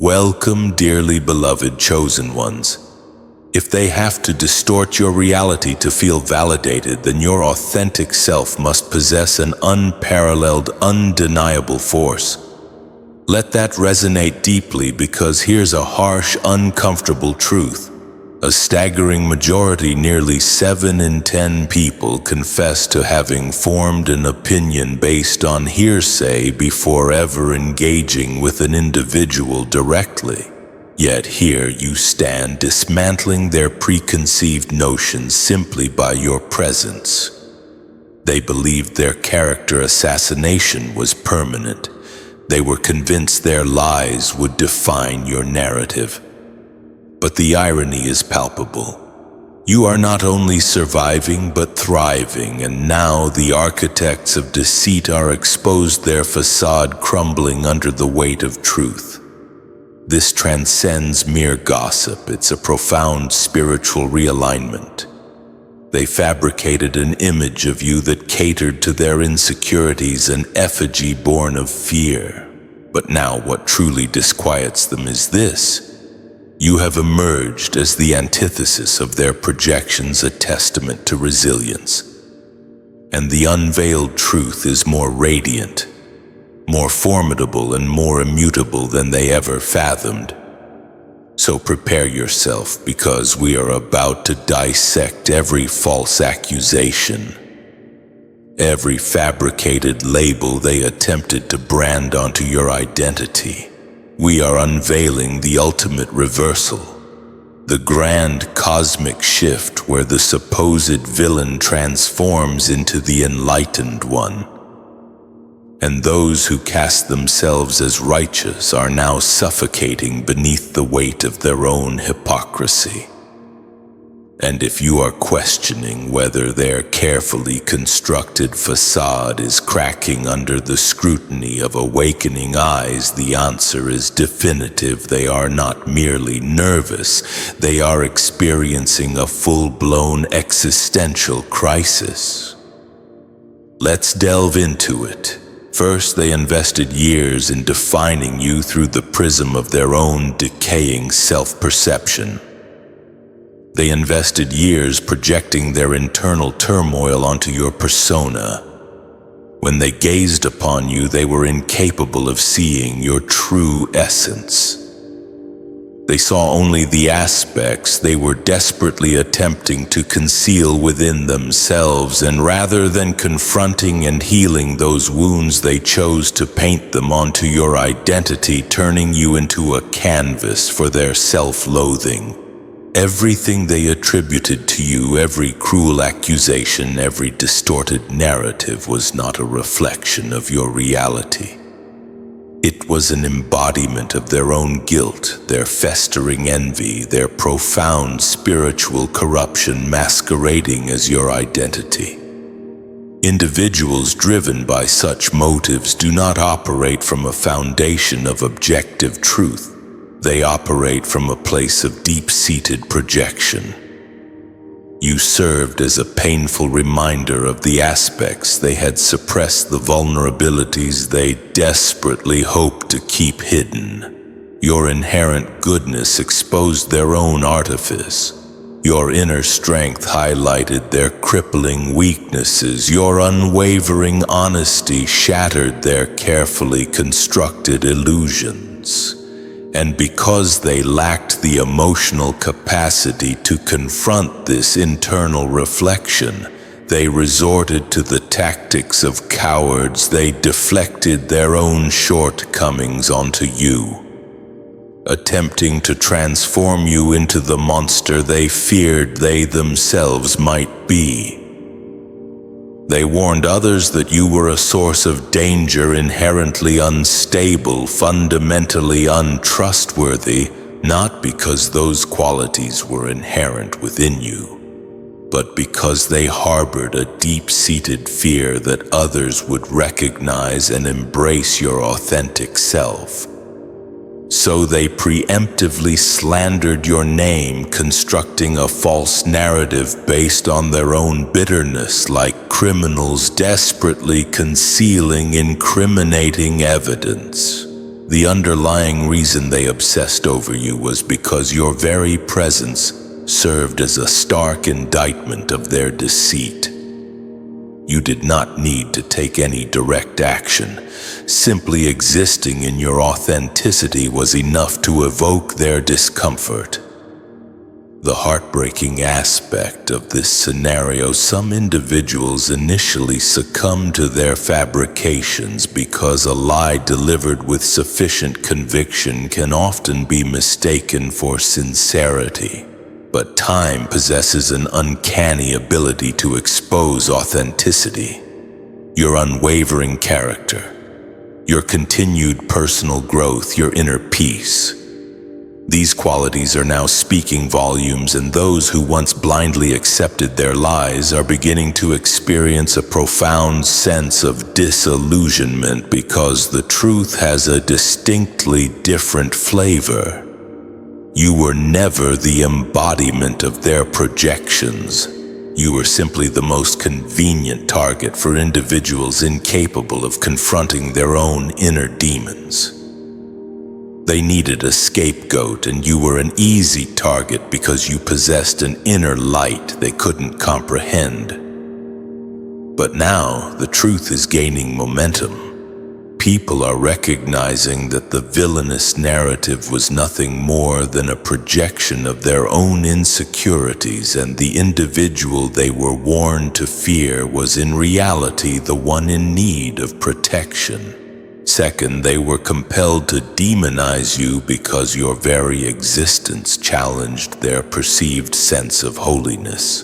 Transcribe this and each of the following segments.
Welcome, dearly beloved chosen ones. If they have to distort your reality to feel validated, then your authentic self must possess an unparalleled, undeniable force. Let that resonate deeply, because here's a harsh, uncomfortable truth. A staggering majority, nearly 7 in 10 people, confess to having formed an opinion based on hearsay before ever engaging with an individual directly. Yet here you stand, dismantling their preconceived notions simply by your presence. They believed their character assassination was permanent. They were convinced their lies would define your narrative. But the irony is palpable. You are not only surviving but thriving, and now the architects of deceit are exposed, their facade crumbling under the weight of truth. This transcends mere gossip. It's a profound spiritual realignment. They fabricated an image of you that catered to their insecurities, an effigy born of fear. But now what truly disquiets them is this. You have emerged as the antithesis of their projections, a testament to resilience. And the unveiled truth is more radiant, more formidable, and more immutable than they ever fathomed. So prepare yourself, because we are about to dissect every false accusation, every fabricated label they attempted to brand onto your identity. We are unveiling the ultimate reversal, the grand cosmic shift where the supposed villain transforms into the enlightened one. And those who cast themselves as righteous are now suffocating beneath the weight of their own hypocrisy. And if you are questioning whether their carefully constructed facade is cracking under the scrutiny of awakening eyes, the answer is definitive. They are not merely nervous, they are experiencing a full-blown existential crisis. Let's delve into it. First, they invested years in defining you through the prism of their own decaying self-perception. They invested years projecting their internal turmoil onto your persona. When they gazed upon you, they were incapable of seeing your true essence. They saw only the aspects they were desperately attempting to conceal within themselves, and rather than confronting and healing those wounds, they chose to paint them onto your identity, turning you into a canvas for their self-loathing. Everything they attributed to you, every cruel accusation, every distorted narrative, was not a reflection of your reality. It was an embodiment of their own guilt, their festering envy, their profound spiritual corruption masquerading as your identity. Individuals driven by such motives do not operate from a foundation of objective truth. They operate from a place of deep-seated projection. You served as a painful reminder of the aspects they had suppressed, the vulnerabilities they desperately hoped to keep hidden. Your inherent goodness exposed their own artifice. Your inner strength highlighted their crippling weaknesses. Your unwavering honesty shattered their carefully constructed illusions. And because they lacked the emotional capacity to confront this internal reflection, they resorted to the tactics of cowards. They deflected their own shortcomings onto you, attempting to transform you into the monster they feared they themselves might be. They warned others that you were a source of danger, inherently unstable, fundamentally untrustworthy, not because those qualities were inherent within you, but because they harbored a deep-seated fear that others would recognize and embrace your authentic self. So they preemptively slandered your name, constructing a false narrative based on their own bitterness, like criminals desperately concealing incriminating evidence. The underlying reason they obsessed over you was because your very presence served as a stark indictment of their deceit. You did not need to take any direct action. Simply existing in your authenticity was enough to evoke their discomfort. The heartbreaking aspect of this scenario, some individuals initially succumb to their fabrications because a lie delivered with sufficient conviction can often be mistaken for sincerity. But time possesses an uncanny ability to expose authenticity. Your unwavering character, your continued personal growth, your inner peace. These qualities are now speaking volumes, and those who once blindly accepted their lies are beginning to experience a profound sense of disillusionment because the truth has a distinctly different flavor. You were never the embodiment of their projections. You were simply the most convenient target for individuals incapable of confronting their own inner demons. They needed a scapegoat, and you were an easy target because you possessed an inner light they couldn't comprehend. But now, the truth is gaining momentum. People are recognizing that the villainous narrative was nothing more than a projection of their own insecurities, and the individual they were warned to fear was in reality the one in need of protection. Second, they were compelled to demonize you because your very existence challenged their perceived sense of holiness.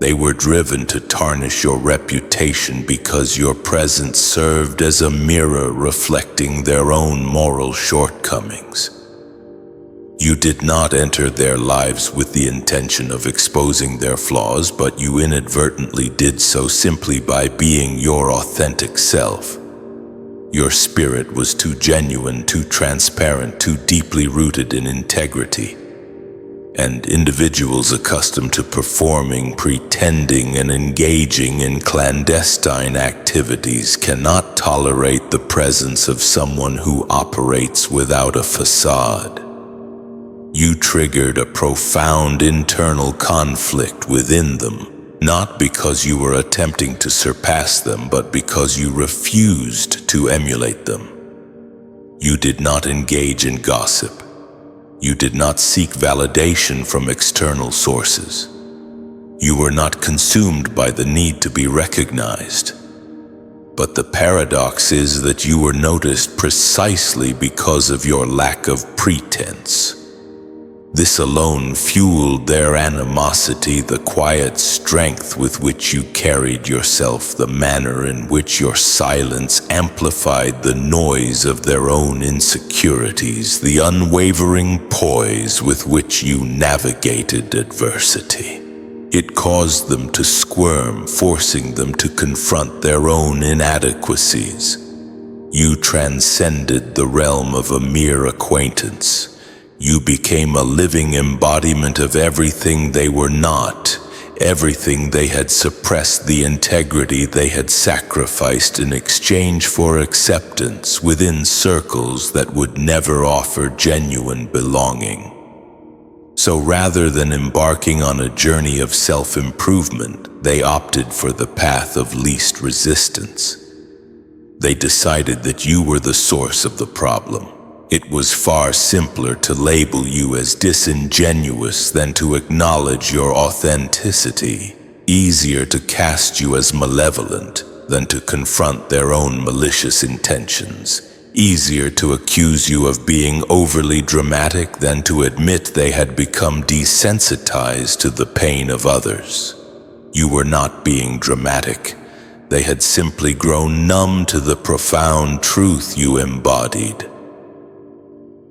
They were driven to tarnish your reputation because your presence served as a mirror reflecting their own moral shortcomings. You did not enter their lives with the intention of exposing their flaws, but you inadvertently did so simply by being your authentic self. Your spirit was too genuine, too transparent, too deeply rooted in integrity. And individuals accustomed to performing, pretending, and engaging in clandestine activities cannot tolerate the presence of someone who operates without a facade. You triggered a profound internal conflict within them. Not because you were attempting to surpass them, but because you refused to emulate them. You did not engage in gossip. You did not seek validation from external sources. You were not consumed by the need to be recognized. But the paradox is that you were noticed precisely because of your lack of pretense. This alone fueled their animosity, the quiet strength with which you carried yourself, the manner in which your silence amplified the noise of their own insecurities, the unwavering poise with which you navigated adversity. It caused them to squirm, forcing them to confront their own inadequacies. You transcended the realm of a mere acquaintance. You became a living embodiment of everything they were not, everything they had suppressed, the integrity they had sacrificed in exchange for acceptance within circles that would never offer genuine belonging. So rather than embarking on a journey of self-improvement, they opted for the path of least resistance. They decided that you were the source of the problem. It was far simpler to label you as disingenuous than to acknowledge your authenticity, easier to cast you as malevolent than to confront their own malicious intentions, easier to accuse you of being overly dramatic than to admit they had become desensitized to the pain of others. You were not being dramatic. They had simply grown numb to the profound truth you embodied.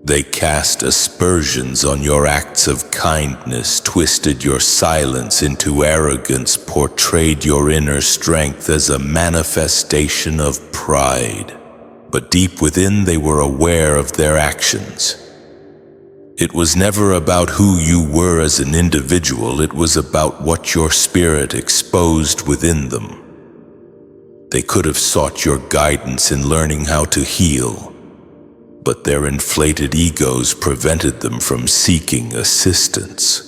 They cast aspersions on your acts of kindness, twisted your silence into arrogance, portrayed your inner strength as a manifestation of pride. But deep within, they were aware of their actions. It was never about who you were as an individual, it was about what your spirit exposed within them. They could have sought your guidance in learning how to heal, but their inflated egos prevented them from seeking assistance.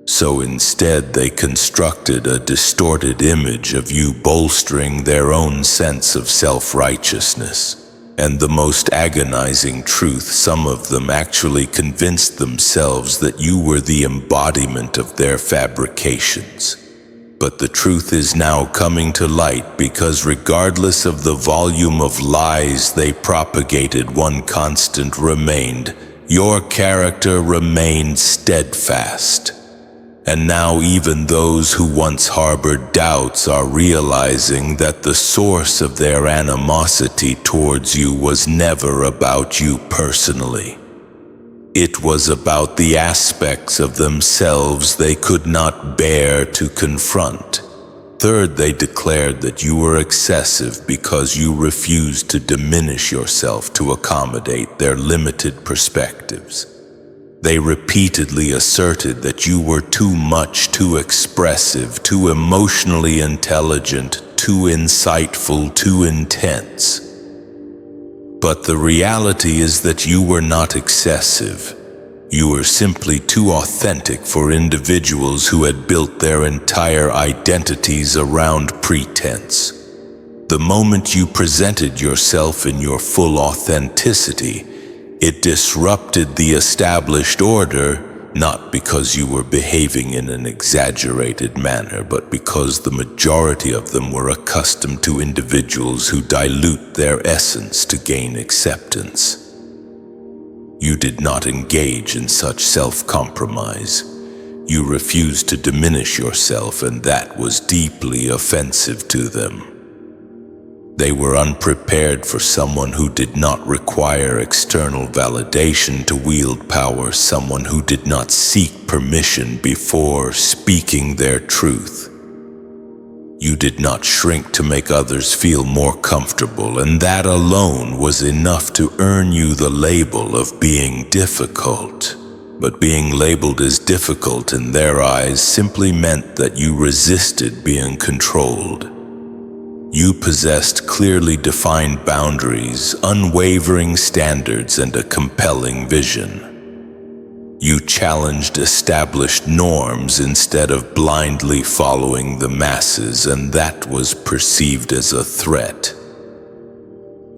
So instead, they constructed a distorted image of you, bolstering their own sense of self-righteousness. And the most agonizing truth, some of them actually convinced themselves that you were the embodiment of their fabrications. But the truth is now coming to light, because regardless of the volume of lies they propagated, one constant remained: your character remained steadfast. And now even those who once harbored doubts are realizing that the source of their animosity towards you was never about you personally. It was about the aspects of themselves they could not bear to confront. Third, they declared that you were excessive because you refused to diminish yourself to accommodate their limited perspectives. They repeatedly asserted that you were too much, too expressive, too emotionally intelligent, too insightful, too intense. But the reality is that you were not excessive. You were simply too authentic for individuals who had built their entire identities around pretense. The moment you presented yourself in your full authenticity, it disrupted the established order, not because you were behaving in an exaggerated manner, but because the majority of them were accustomed to individuals who dilute their essence to gain acceptance. You did not engage in such self-compromise. You refused to diminish yourself, and that was deeply offensive to them. They were unprepared for someone who did not require external validation to wield power, someone who did not seek permission before speaking their truth. You did not shrink to make others feel more comfortable, and that alone was enough to earn you the label of being difficult. But being labeled as difficult in their eyes simply meant that you resisted being controlled. You possessed clearly defined boundaries, unwavering standards, and a compelling vision. You challenged established norms instead of blindly following the masses, and that was perceived as a threat.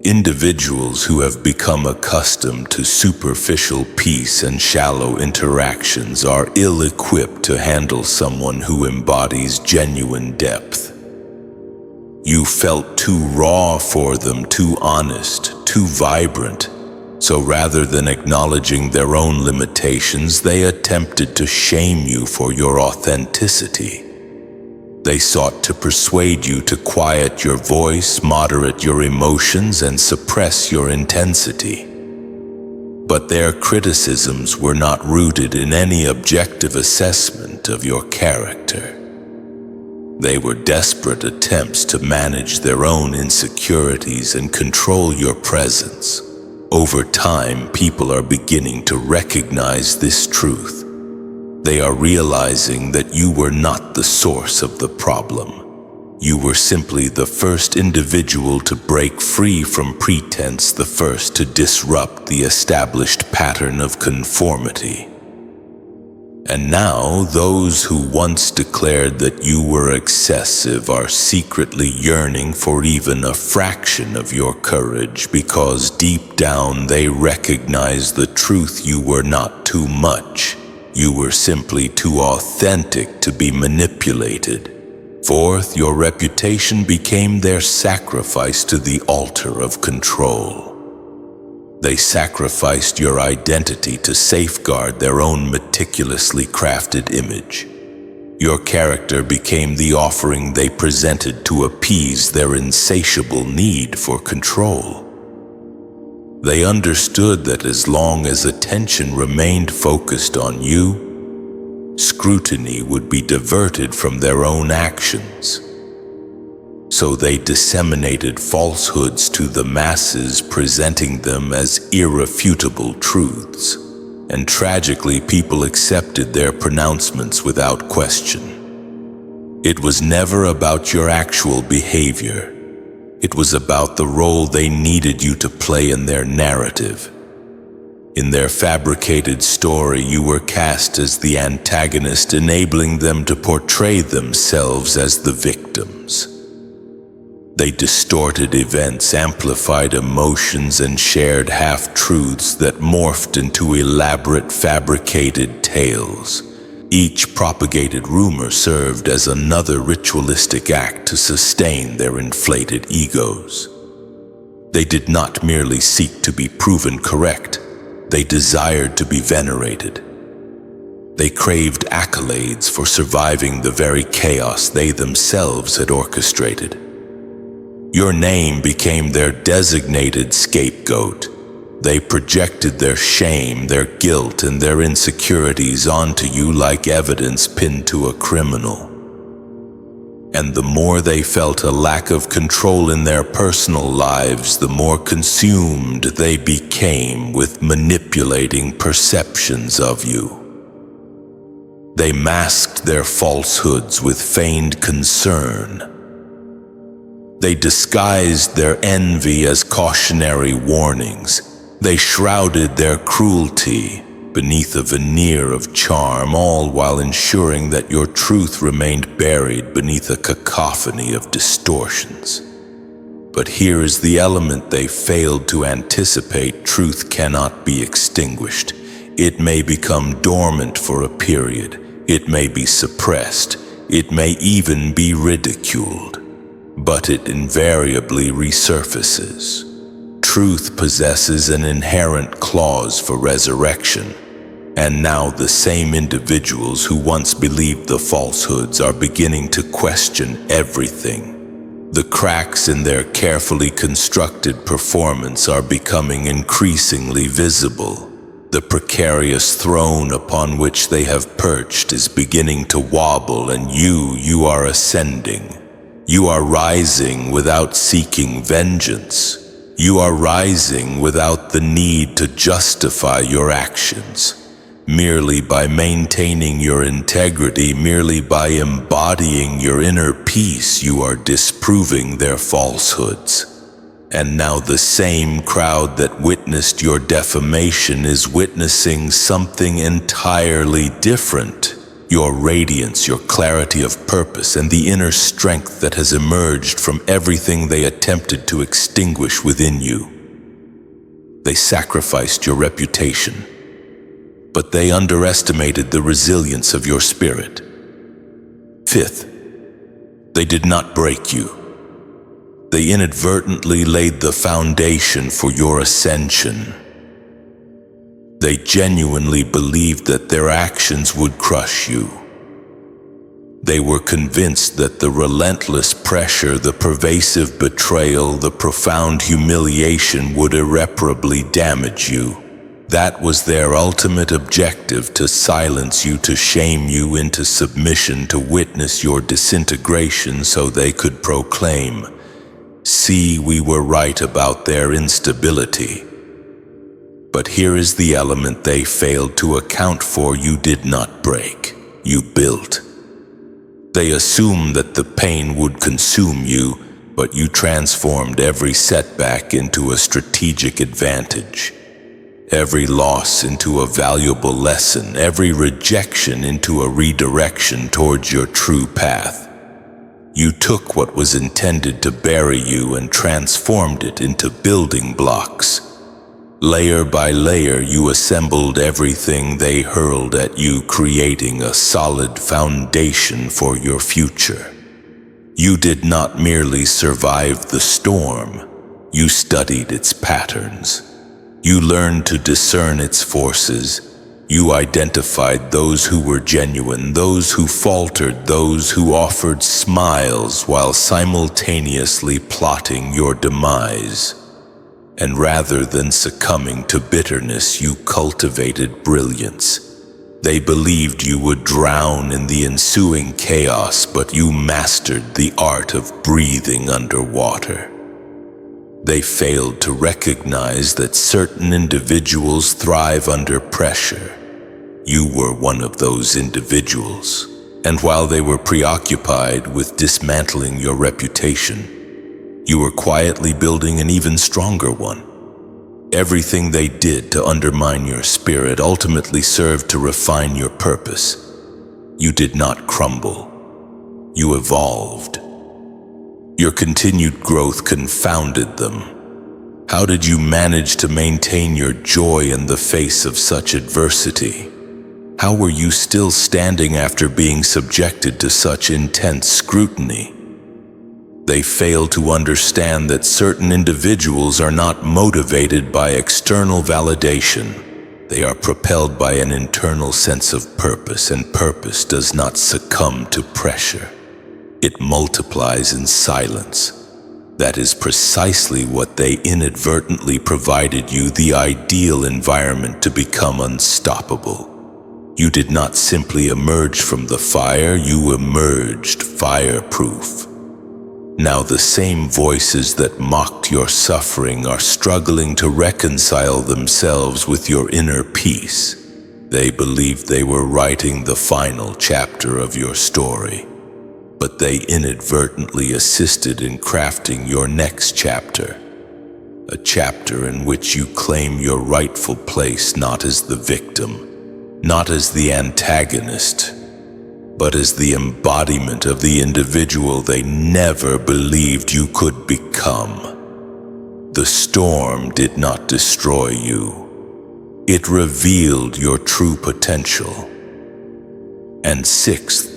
Individuals who have become accustomed to superficial peace and shallow interactions are ill-equipped to handle someone who embodies genuine depth. You felt too raw for them, too honest, too vibrant. So rather than acknowledging their own limitations, they attempted to shame you for your authenticity. They sought to persuade you to quiet your voice, moderate your emotions, and suppress your intensity. But their criticisms were not rooted in any objective assessment of your character. They were desperate attempts to manage their own insecurities and control your presence. Over time, people are beginning to recognize this truth. They are realizing that you were not the source of the problem. You were simply the first individual to break free from pretense, the first to disrupt the established pattern of conformity. And now, those who once declared that you were excessive are secretly yearning for even a fraction of your courage, because deep down they recognize the truth: you were not too much. You were simply too authentic to be manipulated. Fourth, your reputation became their sacrifice to the altar of control. They sacrificed your identity to safeguard their own meticulously crafted image. Your character became the offering they presented to appease their insatiable need for control. They understood that as long as attention remained focused on you, scrutiny would be diverted from their own actions. So they disseminated falsehoods to the masses, presenting them as irrefutable truths. And tragically, people accepted their pronouncements without question. It was never about your actual behavior. It was about the role they needed you to play in their narrative. In their fabricated story, you were cast as the antagonist, enabling them to portray themselves as the victims. They distorted events, amplified emotions, and shared half-truths that morphed into elaborate fabricated tales. Each propagated rumor served as another ritualistic act to sustain their inflated egos. They did not merely seek to be proven correct, they desired to be venerated. They craved accolades for surviving the very chaos they themselves had orchestrated. Your name became their designated scapegoat. They projected their shame, their guilt, and their insecurities onto you like evidence pinned to a criminal. And the more they felt a lack of control in their personal lives, the more consumed they became with manipulating perceptions of you. They masked their falsehoods with feigned concern. They disguised their envy as cautionary warnings. They shrouded their cruelty beneath a veneer of charm, all while ensuring that your truth remained buried beneath a cacophony of distortions. But here is the element they failed to anticipate: truth cannot be extinguished. It may become dormant for a period. It may be suppressed. It may even be ridiculed. But it invariably resurfaces. Truth possesses an inherent clause for resurrection. And now the same individuals who once believed the falsehoods are beginning to question everything. The cracks in their carefully constructed performance are becoming increasingly visible. The precarious throne upon which they have perched is beginning to wobble, and you are ascending. You are rising without seeking vengeance. You are rising without the need to justify your actions. Merely by maintaining your integrity, merely by embodying your inner peace, you are disproving their falsehoods. And now the same crowd that witnessed your defamation is witnessing something entirely different. Your radiance, your clarity of purpose, and the inner strength that has emerged from everything they attempted to extinguish within you. They sacrificed your reputation, but they underestimated the resilience of your spirit. Fifth, they did not break you. They inadvertently laid the foundation for your ascension. They genuinely believed that their actions would crush you. They were convinced that the relentless pressure, the pervasive betrayal, the profound humiliation would irreparably damage you. That was their ultimate objective: to silence you, to shame you into submission, to witness your disintegration so they could proclaim, "See, we were right about their instability." But here is the element they failed to account for: you did not break, you built. They assumed that the pain would consume you, but you transformed every setback into a strategic advantage. Every loss into a valuable lesson, every rejection into a redirection towards your true path. You took what was intended to bury you and transformed it into building blocks. Layer by layer, you assembled everything they hurled at you, creating a solid foundation for your future. You did not merely survive the storm, you studied its patterns. You learned to discern its forces. You identified those who were genuine, those who faltered, those who offered smiles while simultaneously plotting your demise. And rather than succumbing to bitterness, you cultivated brilliance. They believed you would drown in the ensuing chaos, but you mastered the art of breathing underwater. They failed to recognize that certain individuals thrive under pressure. You were one of those individuals. And while they were preoccupied with dismantling your reputation, You were quietly building an even stronger one. Everything they did to undermine your spirit ultimately served to refine your purpose. You did not crumble. You evolved. Your continued growth confounded them. How did you manage to maintain your joy in the face of such adversity? How were you still standing after being subjected to such intense scrutiny? They fail to understand that certain individuals are not motivated by external validation. They are propelled by an internal sense of purpose, and purpose does not succumb to pressure. It multiplies in silence. That is precisely what they inadvertently provided you, the ideal environment to become unstoppable. You did not simply emerge from the fire, you emerged fireproof. Now the same voices that mocked your suffering are struggling to reconcile themselves with your inner peace. They believed they were writing the final chapter of your story, but they inadvertently assisted in crafting your next chapter. A chapter in which you claim your rightful place not as the victim, not as the antagonist, but as the embodiment of the individual they never believed you could become. The storm did not destroy you. It revealed your true potential. And sixth,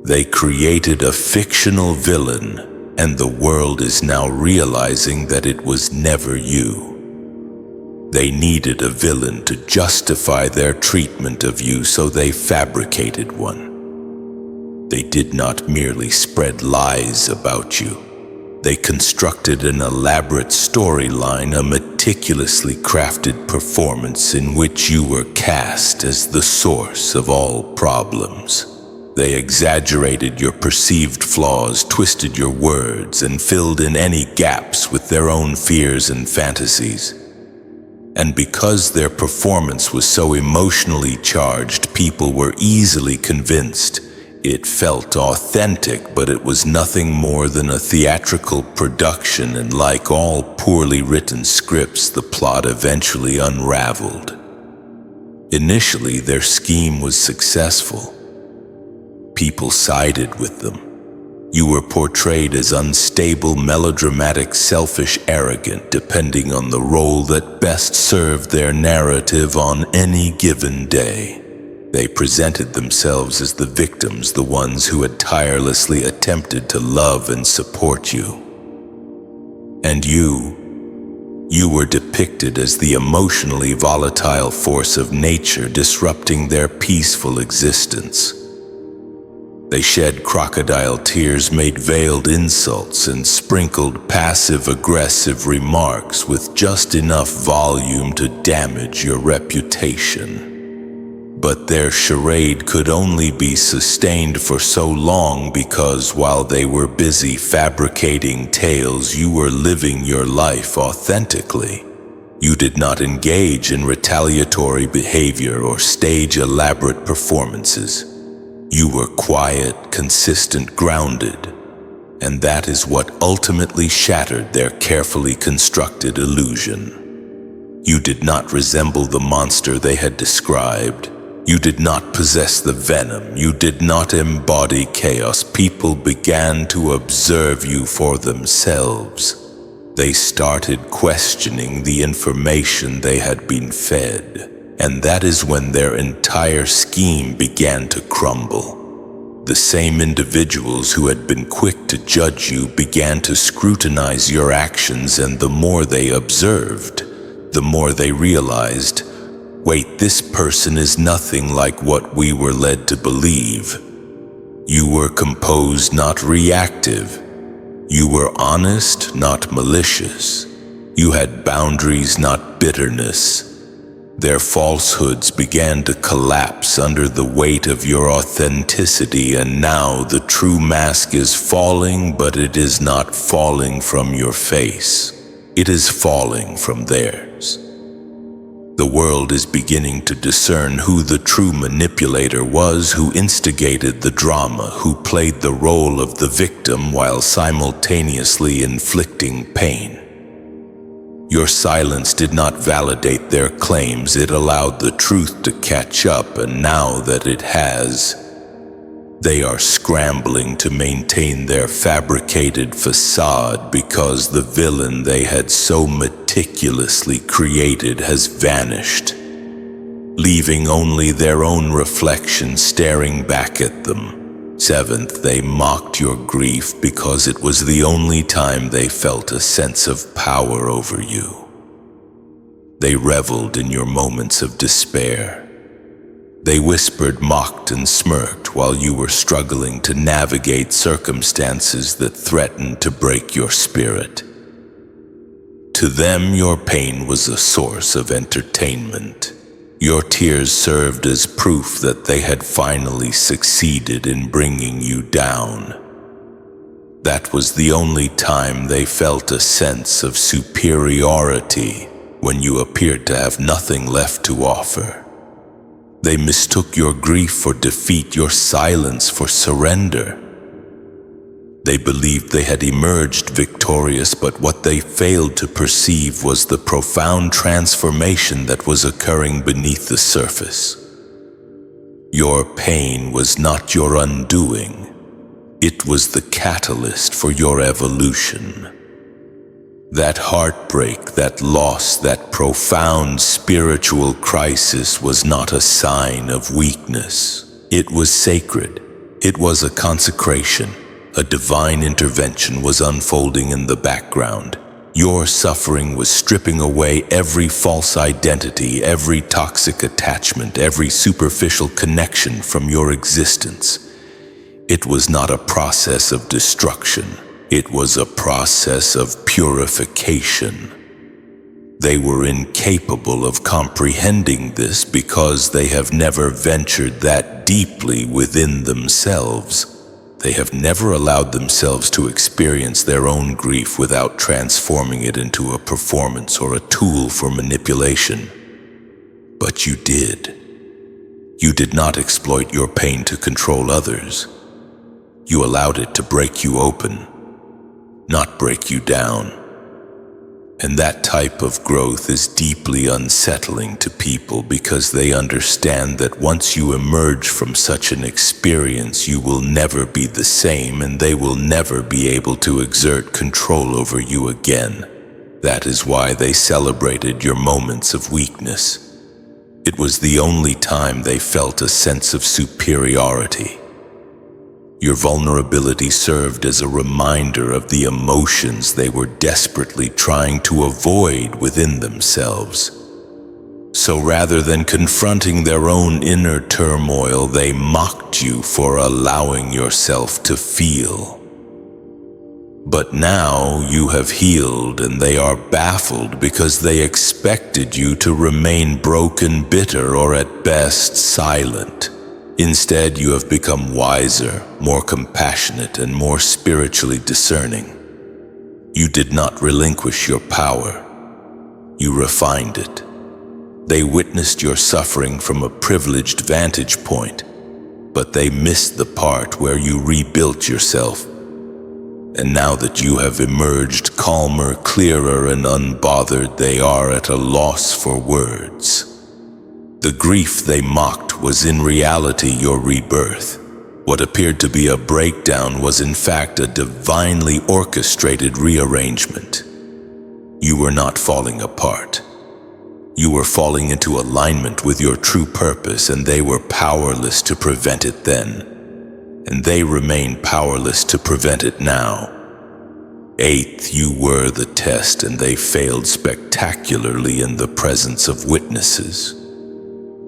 they created a fictional villain, and the world is now realizing that it was never you. They needed a villain to justify their treatment of you, so they fabricated one. They did not merely spread lies about you. They constructed an elaborate storyline, a meticulously crafted performance in which you were cast as the source of all problems. They exaggerated your perceived flaws, twisted your words, and filled in any gaps with their own fears and fantasies. And because their performance was so emotionally charged, people were easily convinced. It felt authentic, but it was nothing more than a theatrical production, and like all poorly written scripts, the plot eventually unraveled. Initially, their scheme was successful. People sided with them. You were portrayed as unstable, melodramatic, selfish, arrogant, depending on the role that best served their narrative on any given day. They presented themselves as the victims, the ones who had tirelessly attempted to love and support you. And you were depicted as the emotionally volatile force of nature disrupting their peaceful existence. They shed crocodile tears, made veiled insults, and sprinkled passive-aggressive remarks with just enough volume to damage your reputation. But their charade could only be sustained for so long, because while they were busy fabricating tales, you were living your life authentically. You did not engage in retaliatory behavior or stage elaborate performances. You were quiet, consistent, grounded, and that is what ultimately shattered their carefully constructed illusion. You did not resemble the monster they had described. You did not possess the venom. You did not embody chaos. People began to observe you for themselves. They started questioning the information they had been fed. And that is when their entire scheme began to crumble. The same individuals who had been quick to judge you began to scrutinize your actions, and the more they observed, the more they realized, wait, this person is nothing like what we were led to believe. You were composed, not reactive. You were honest, not malicious. You had boundaries, not bitterness. Their falsehoods began to collapse under the weight of your authenticity, and now the true mask is falling, but it is not falling from your face. It is falling from theirs. The world is beginning to discern who the true manipulator was, who instigated the drama, who played the role of the victim while simultaneously inflicting pain. Your silence did not validate their claims, it allowed the truth to catch up, and now that it has, they are scrambling to maintain their fabricated facade because the villain they had so meticulously created has vanished, leaving only their own reflection staring back at them. Seventh, they mocked your grief because it was the only time they felt a sense of power over you. They reveled in your moments of despair. They whispered, mocked, and smirked while you were struggling to navigate circumstances that threatened to break your spirit. To them, your pain was a source of entertainment. Your tears served as proof that they had finally succeeded in bringing you down. That was the only time they felt a sense of superiority, when you appeared to have nothing left to offer. They mistook your grief for defeat, your silence for surrender. They believed they had emerged victorious, but what they failed to perceive was the profound transformation that was occurring beneath the surface. Your pain was not your undoing. It was the catalyst for your evolution. That heartbreak, that loss, that profound spiritual crisis was not a sign of weakness. It was sacred. It was a consecration. A divine intervention was unfolding in the background. Your suffering was stripping away every false identity, every toxic attachment, every superficial connection from your existence. It was not a process of destruction. It was a process of purification. They were incapable of comprehending this because they have never ventured that deeply within themselves. They have never allowed themselves to experience their own grief without transforming it into a performance or a tool for manipulation. But you did. You did not exploit your pain to control others. You allowed it to break you open, not break you down. And that type of growth is deeply unsettling to people because they understand that once you emerge from such an experience, you will never be the same and they will never be able to exert control over you again. That is why they celebrated your moments of weakness. It was the only time they felt a sense of superiority. Your vulnerability served as a reminder of the emotions they were desperately trying to avoid within themselves. So rather than confronting their own inner turmoil, they mocked you for allowing yourself to feel. But now you have healed and they are baffled because they expected you to remain broken, bitter, or at best silent. Instead, you have become wiser, more compassionate, and more spiritually discerning. You did not relinquish your power. You refined it. They witnessed your suffering from a privileged vantage point, but they missed the part where you rebuilt yourself. And now that you have emerged calmer, clearer, and unbothered, they are at a loss for words. The grief they mocked was in reality your rebirth. What appeared to be a breakdown was in fact a divinely orchestrated rearrangement. You were not falling apart. You were falling into alignment with your true purpose, and they were powerless to prevent it then. And they remain powerless to prevent it now. Eighth, you were the test, and they failed spectacularly in the presence of witnesses.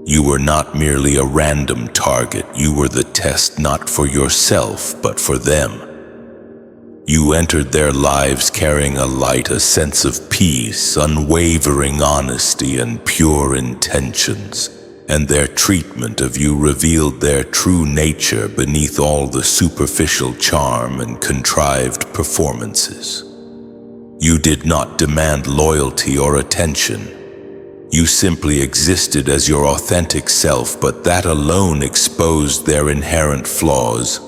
You were not merely a random target. You were the test not for yourself, but for them. You entered their lives carrying a light, a sense of peace, unwavering honesty, and pure intentions. And their treatment of you revealed their true nature beneath all the superficial charm and contrived performances. You did not demand loyalty or attention. You simply existed as your authentic self, but that alone exposed their inherent flaws.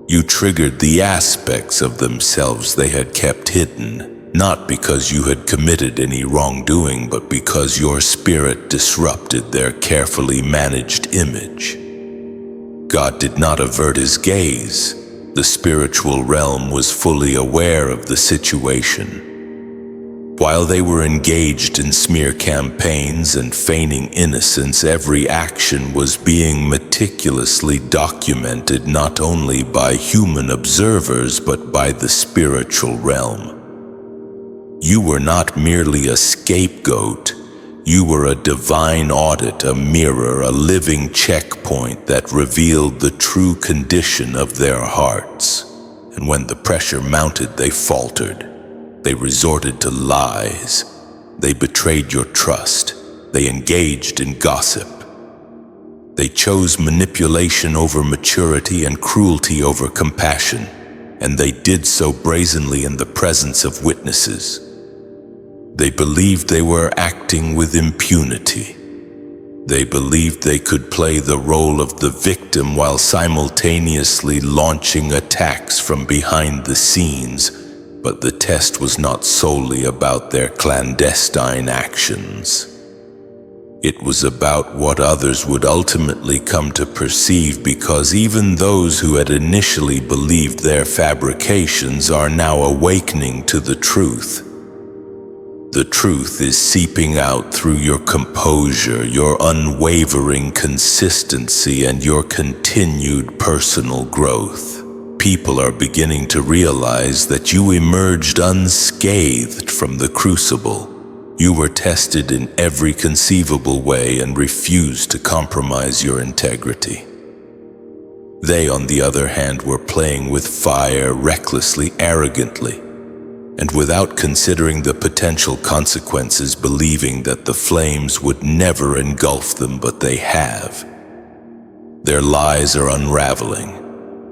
You triggered the aspects of themselves they had kept hidden, not because you had committed any wrongdoing, but because your spirit disrupted their carefully managed image. God did not avert his gaze. The spiritual realm was fully aware of the situation. While they were engaged in smear campaigns and feigning innocence, every action was being meticulously documented not only by human observers but by the spiritual realm. You were not merely a scapegoat. You were a divine audit, a mirror, a living checkpoint that revealed the true condition of their hearts. And when the pressure mounted, they faltered. They resorted to lies. They betrayed your trust. They engaged in gossip. They chose manipulation over maturity and cruelty over compassion, and they did so brazenly in the presence of witnesses. They believed they were acting with impunity. They believed they could play the role of the victim while simultaneously launching attacks from behind the scenes. But the test was not solely about their clandestine actions. It was about what others would ultimately come to perceive, because even those who had initially believed their fabrications are now awakening to the truth. The truth is seeping out through your composure, your unwavering consistency, and your continued personal growth. People are beginning to realize that you emerged unscathed from the crucible. You were tested in every conceivable way and refused to compromise your integrity. They, on the other hand, were playing with fire recklessly, arrogantly, and without considering the potential consequences, believing that the flames would never engulf them, but they have. Their lies are unraveling.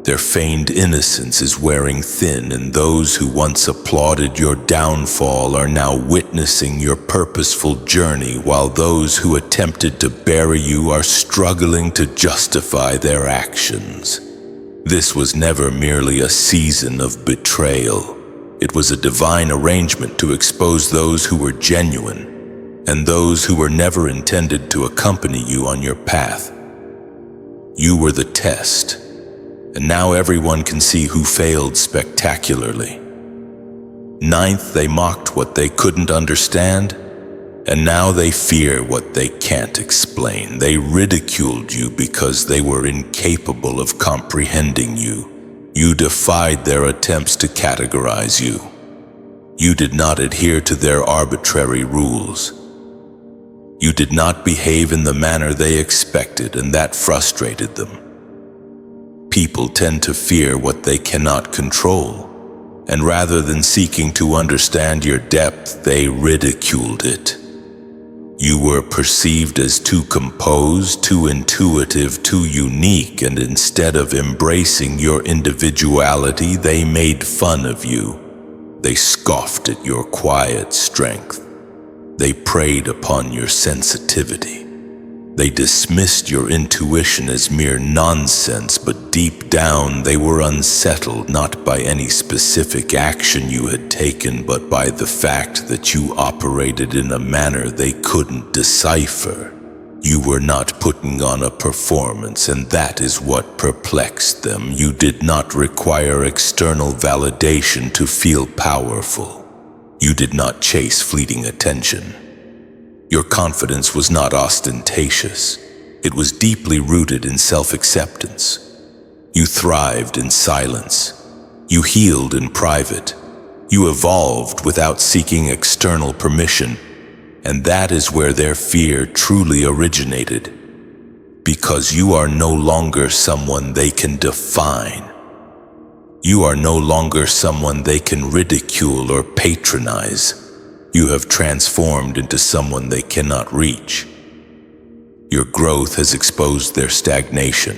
Their feigned innocence is wearing thin, and those who once applauded your downfall are now witnessing your purposeful journey, while those who attempted to bury you are struggling to justify their actions. This was never merely a season of betrayal. It was a divine arrangement to expose those who were genuine and those who were never intended to accompany you on your path. You were the test. And now everyone can see who failed spectacularly. Ninth, they mocked what they couldn't understand, and now they fear what they can't explain. They ridiculed you because they were incapable of comprehending you. You defied their attempts to categorize you. You did not adhere to their arbitrary rules. You did not behave in the manner they expected, and that frustrated them. People tend to fear what they cannot control, and rather than seeking to understand your depth, they ridiculed it. You were perceived as too composed, too intuitive, too unique, and instead of embracing your individuality, they made fun of you. They scoffed at your quiet strength. They preyed upon your sensitivity. They dismissed your intuition as mere nonsense, but deep down they were unsettled not by any specific action you had taken, but by the fact that you operated in a manner they couldn't decipher. You were not putting on a performance, and that is what perplexed them. You did not require external validation to feel powerful. You did not chase fleeting attention. Your confidence was not ostentatious. It was deeply rooted in self-acceptance. You thrived in silence. You healed in private. You evolved without seeking external permission. And that is where their fear truly originated. Because you are no longer someone they can define. You are no longer someone they can ridicule or patronize. You have transformed into someone they cannot reach. Your growth has exposed their stagnation.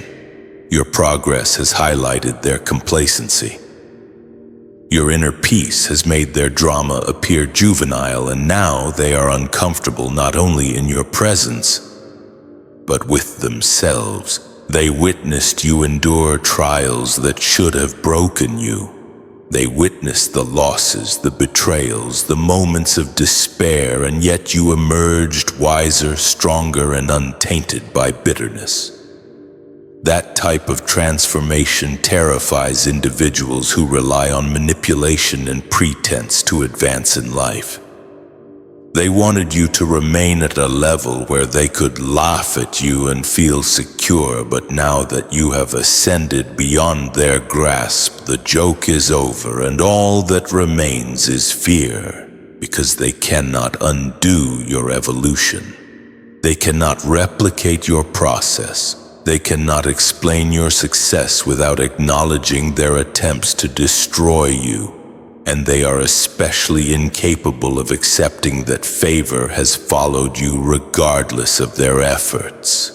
Your progress has highlighted their complacency. Your inner peace has made their drama appear juvenile, and now they are uncomfortable not only in your presence, but with themselves. They witnessed you endure trials that should have broken you. They witnessed the losses, the betrayals, the moments of despair, and yet you emerged wiser, stronger, and untainted by bitterness. That type of transformation terrifies individuals who rely on manipulation and pretense to advance in life. They wanted you to remain at a level where they could laugh at you and feel secure, but now that you have ascended beyond their grasp, the joke is over and all that remains is fear, because they cannot undo your evolution. They cannot replicate your process. They cannot explain your success without acknowledging their attempts to destroy you. And they are especially incapable of accepting that favor has followed you regardless of their efforts.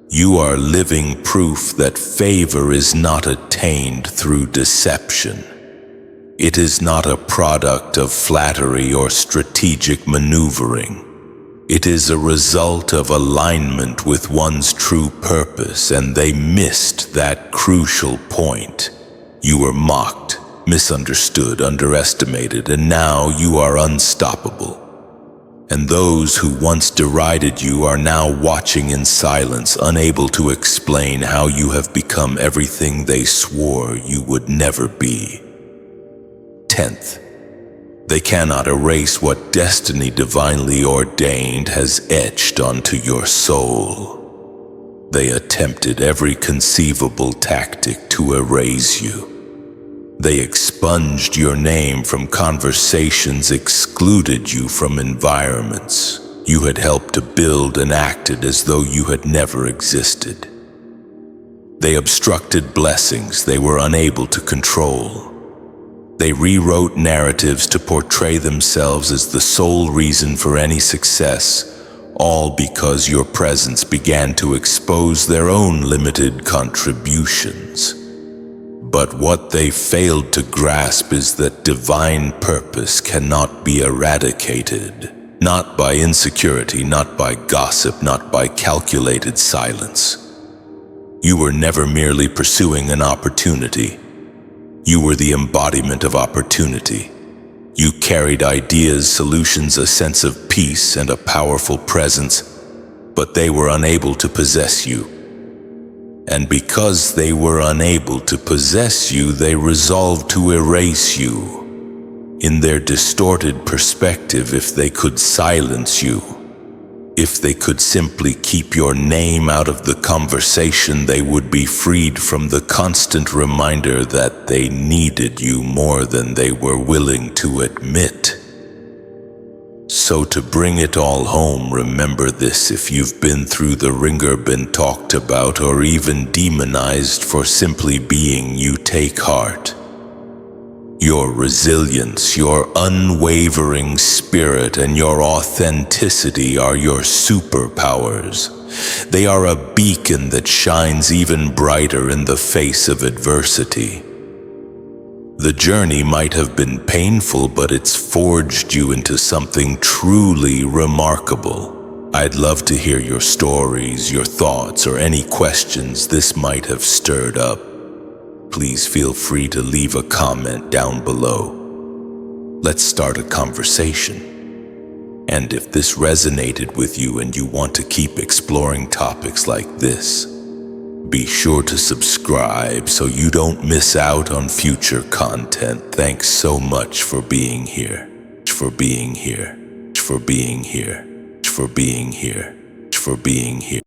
You are living proof that favor is not attained through deception. It is not a product of flattery or strategic maneuvering. It is a result of alignment with one's true purpose, and they missed that crucial point. You were mocked, misunderstood, underestimated, and now you are unstoppable. And those who once derided you are now watching in silence, unable to explain how you have become everything they swore you would never be. 10th, they cannot erase what destiny divinely ordained has etched onto your soul. They attempted every conceivable tactic to erase you. They expunged your name from conversations, excluded you from environments you had helped to build, and acted as though you had never existed. They obstructed blessings they were unable to control. They rewrote narratives to portray themselves as the sole reason for any success, all because your presence began to expose their own limited contributions. But what they failed to grasp is that divine purpose cannot be eradicated, not by insecurity, not by gossip, not by calculated silence. You were never merely pursuing an opportunity. You were the embodiment of opportunity. You carried ideas, solutions, a sense of peace, and a powerful presence, but they were unable to possess you. And because they were unable to possess you, they resolved to erase you. In their distorted perspective, if they could silence you, if they could simply keep your name out of the conversation, they would be freed from the constant reminder that they needed you more than they were willing to admit. So to bring it all home, remember this: if you've been through the ringer, been talked about, or even demonized for simply being you, take heart. Your resilience, your unwavering spirit, and your authenticity are your superpowers. They are a beacon that shines even brighter in the face of adversity. The journey might have been painful, but it's forged you into something truly remarkable. I'd love to hear your stories, your thoughts, or any questions this might have stirred up. Please feel free to leave a comment down below. Let's start a conversation. And if this resonated with you and you want to keep exploring topics like this, be sure to subscribe so you don't miss out on future content. Thanks so much for being here. For being here. For being here. For being here. For being here.